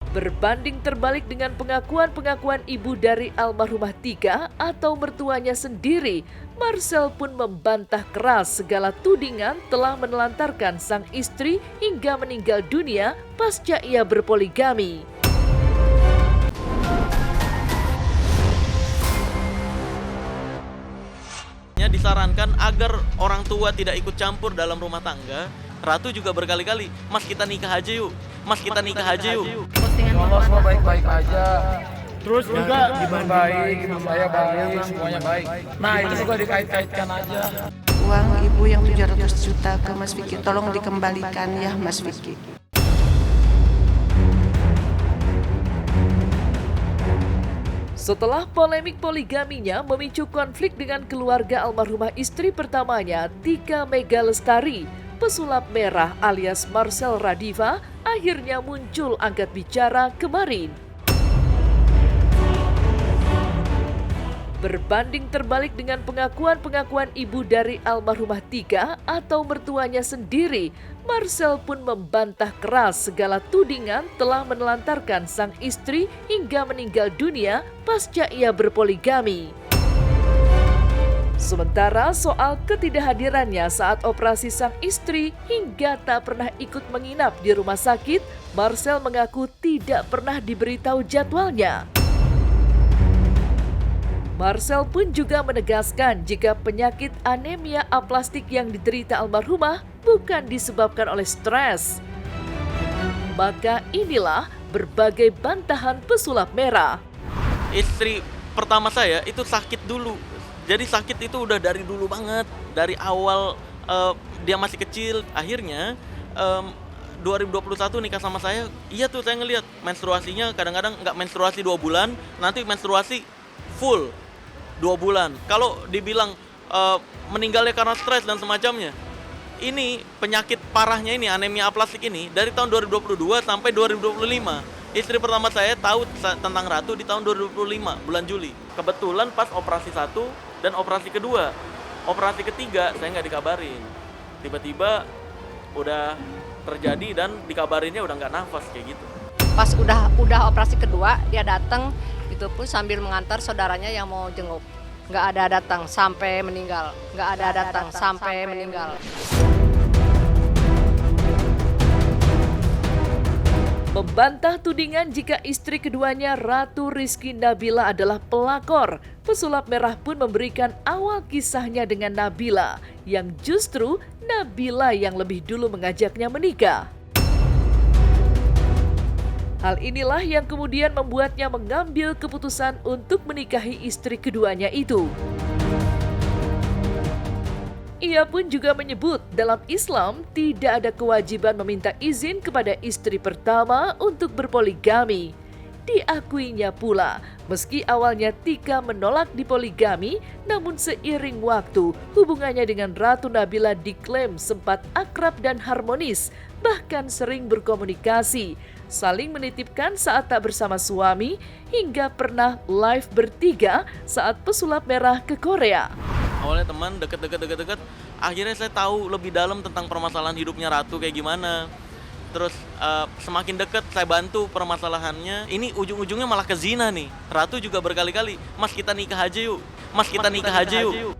Berbanding terbalik dengan pengakuan-pengakuan ibu dari almarhumah Tika atau mertuanya sendiri, Marcel pun membantah keras segala tudingan telah menelantarkan sang istri hingga meninggal dunia pasca ia berpoligami. Disarankan agar orang tua tidak ikut campur dalam rumah tangga. Ratu juga berkali-kali, "Mas, kita nikah aja yuk. Mas, kita nikah aja yuk." Allah semua baik-baik aja. Terus juga Baik, saya baik, semuanya baik. Nah itu juga dikait-kaitkan aja. Uang ibu yang 700 juta ke Mas Vicky, tolong dikembalikan ya Mas Vicky. Setelah polemik poligaminya memicu konflik dengan keluarga almarhumah istri pertamanya, Tika Mega Lestari, pesulap merah alias Marcel Radiva, akhirnya muncul angkat bicara kemarin. Berbanding terbalik dengan pengakuan-pengakuan ibu dari almarhumah Tika atau mertuanya sendiri, Marcel pun membantah keras segala tudingan telah menelantarkan sang istri hingga meninggal dunia pasca ia berpoligami. Sementara soal ketidakhadirannya saat operasi sang istri hingga tak pernah ikut menginap di rumah sakit, Marcel mengaku tidak pernah diberitahu jadwalnya. Marcel pun juga menegaskan jika penyakit anemia aplastik yang diderita almarhumah bukan disebabkan oleh stres. Maka inilah berbagai bantahan pesulap merah. Istri pertama saya itu sakit dulu. Jadi sakit itu udah dari dulu banget, dari awal dia masih kecil. Akhirnya 2021 nikah sama saya, iya tuh saya ngelihat menstruasinya kadang-kadang nggak menstruasi 2 bulan, nanti menstruasi full 2 bulan. Kalau dibilang meninggalnya karena stres dan semacamnya, ini penyakit parahnya ini, anemia aplastik ini, dari tahun 2022 sampai 2025. Istri pertama saya tahu tentang Ratu di tahun 2025, bulan Juli. Kebetulan pas operasi 1 dan operasi kedua. Operasi ketiga saya nggak dikabarin. Tiba-tiba udah terjadi dan dikabarinnya udah nggak nafas kayak gitu. Pas udah operasi kedua, dia datang, itu pun sambil mengantar saudaranya yang mau jenguk. Nggak ada datang sampai meninggal. Nggak ada datang sampai meninggal. Membantah tudingan jika istri keduanya Ratu Rizky Nabila adalah pelakor, pesulap merah pun memberikan awal kisahnya dengan Nabila, yang justru Nabila yang lebih dulu mengajaknya menikah. Hal inilah yang kemudian membuatnya mengambil keputusan untuk menikahi istri keduanya itu. Ia pun juga menyebut dalam Islam tidak ada kewajiban meminta izin kepada istri pertama untuk berpoligami. Diakuinya pula, meski awalnya Tika menolak dipoligami, namun seiring waktu hubungannya dengan Ratu Nabila diklaim sempat akrab dan harmonis, bahkan sering berkomunikasi, saling menitipkan saat tak bersama suami, hingga pernah live bertiga saat pesulap merah ke Korea. Awalnya teman deket, akhirnya saya tahu lebih dalam tentang permasalahan hidupnya Ratu kayak gimana. Terus semakin dekat saya bantu permasalahannya, ini ujung-ujungnya malah ke zina nih. Ratu juga berkali-kali, "Mas, kita nikah aja yuk. Mas, kita nikah aja yuk."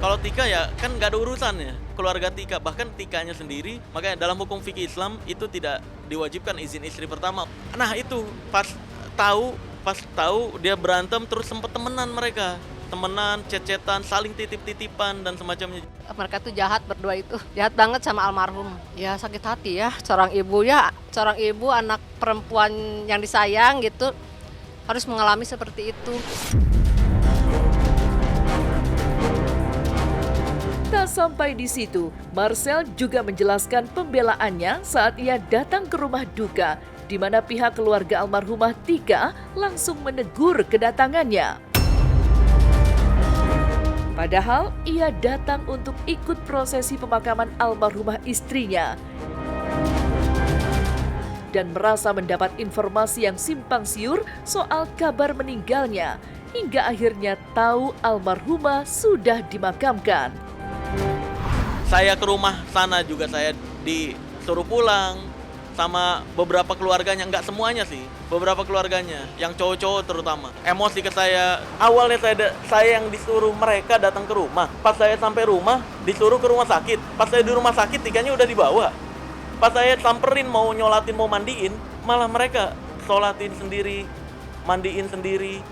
Kalau Tika ya kan nggak ada urusan ya, keluarga Tika, bahkan Tikanya sendiri, makanya dalam hukum fikih Islam itu tidak diwajibkan izin istri pertama. Nah itu pas tahu dia berantem, terus sempet temenan mereka, chat-chatan, saling titip-titipan dan semacamnya. Mereka tuh jahat berdua itu, jahat banget sama almarhum. Ya sakit hati ya, seorang ibu anak perempuan yang disayang gitu harus mengalami seperti itu. Tak sampai di situ, Marcel juga menjelaskan pembelaannya saat ia datang ke rumah duka, di mana pihak keluarga almarhumah Tika langsung menegur kedatangannya. Padahal ia datang untuk ikut prosesi pemakaman almarhumah istrinya dan merasa mendapat informasi yang simpang siur soal kabar meninggalnya, hingga akhirnya tahu almarhumah sudah dimakamkan. Saya ke rumah sana juga saya disuruh pulang, sama beberapa keluarganya, nggak semuanya sih, beberapa keluarganya, yang cowok-cowok terutama. Emosi ke saya, awalnya saya yang disuruh mereka datang ke rumah. Pas saya sampai rumah, disuruh ke rumah sakit. Pas saya di rumah sakit, tikanya udah dibawa. Pas saya samperin mau nyolatin, mau mandiin, malah mereka sholatin sendiri, mandiin sendiri,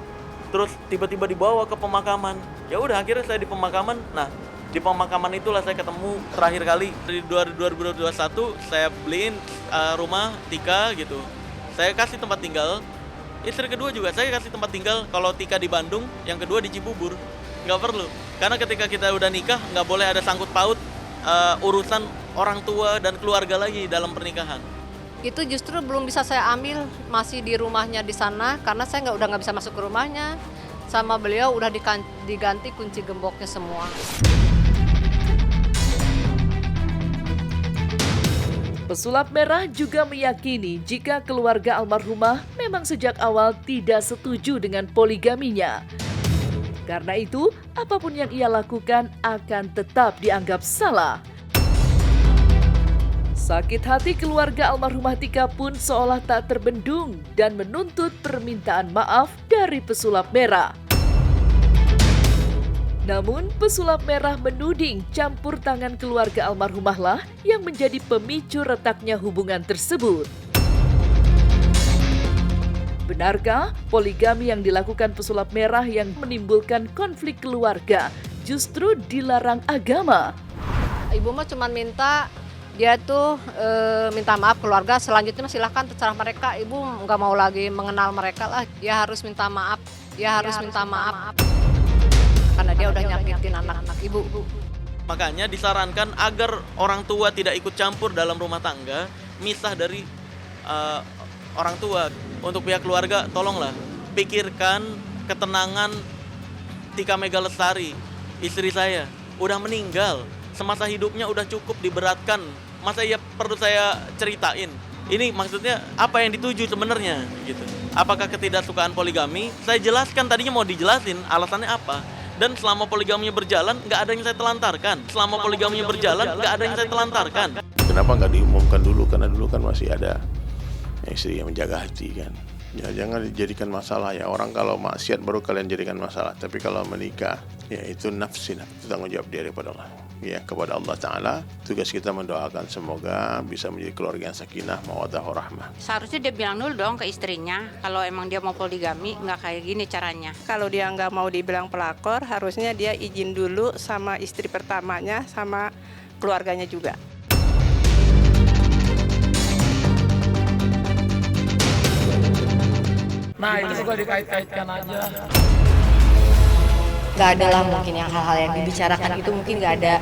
terus tiba-tiba dibawa ke pemakaman. Ya udah, akhirnya saya di pemakaman. Nah, di pemakaman itulah saya ketemu terakhir kali. Di 2021 saya beliin rumah Tika gitu. Saya kasih tempat tinggal. Istri kedua juga saya kasih tempat tinggal. Kalau Tika di Bandung, yang kedua di Cibubur. Nggak perlu. Karena ketika kita udah nikah, nggak boleh ada sangkut paut urusan orang tua dan keluarga lagi dalam pernikahan. Itu justru belum bisa saya ambil, masih di rumahnya di sana karena saya udah nggak bisa masuk ke rumahnya. Sama beliau udah diganti kunci gemboknya semua. Pesulap merah juga meyakini jika keluarga almarhumah memang sejak awal tidak setuju dengan poligaminya. Karena itu, apapun yang ia lakukan akan tetap dianggap salah. Sakit hati keluarga almarhumah Tika pun seolah tak terbendung dan menuntut permintaan maaf dari pesulap merah. Namun, pesulap merah menuding campur tangan keluarga almarhumah lah yang menjadi pemicu retaknya hubungan tersebut. Benarkah poligami yang dilakukan pesulap merah yang menimbulkan konflik keluarga justru dilarang agama? Ibu mah cuma minta dia tuh minta maaf keluarga, selanjutnya silahkan terserah mereka. Ibu nggak mau lagi mengenal mereka lah. Dia harus minta maaf. Minta maaf. Karena dia udah nyakitin anak-anak ibu. Makanya disarankan agar orang tua tidak ikut campur dalam rumah tangga, misah dari orang tua. Untuk pihak keluarga, tolonglah pikirkan ketenangan Tika Mega Lestari, istri saya. Udah meninggal, semasa hidupnya udah cukup diberatkan. Masa ya perlu saya ceritain? Ini maksudnya apa yang dituju sebenarnya gitu. Apakah ketidaksukaan poligami? Saya jelaskan, tadinya mau dijelasin alasannya apa. Dan selama poligaminya berjalan, nggak ada yang saya telantarkan. Kenapa nggak diumumkan dulu? Karena dulu kan masih ada istri yang menjaga hati kan. Ya jangan dijadikan masalah ya. Orang kalau maksiat baru kalian jadikan masalah. Tapi kalau menikah, ya itu nafsi, itu tanggung jawab dia kepada Allah. Ya, kepada Allah Ta'ala. Tugas kita mendoakan semoga bisa menjadi keluarga yang sakinah, mawaddah, warahmah. Seharusnya dia bilang dulu dong ke istrinya, kalau emang dia mau poligami, nggak kayak gini caranya. Kalau dia nggak mau dibilang pelakor, harusnya dia izin dulu sama istri pertamanya, sama keluarganya juga. Nah itu juga dikait-kaitkan aja. Gak ada lah mungkin yang hal-hal yang dibicarakan itu mungkin gak ada.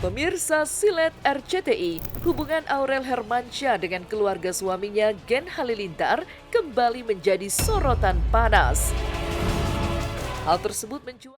Pemirsa Silet RCTI, hubungan Aurel Hermansyah dengan keluarga suaminya Gen Halilintar kembali menjadi sorotan panas. Hal tersebut mencuat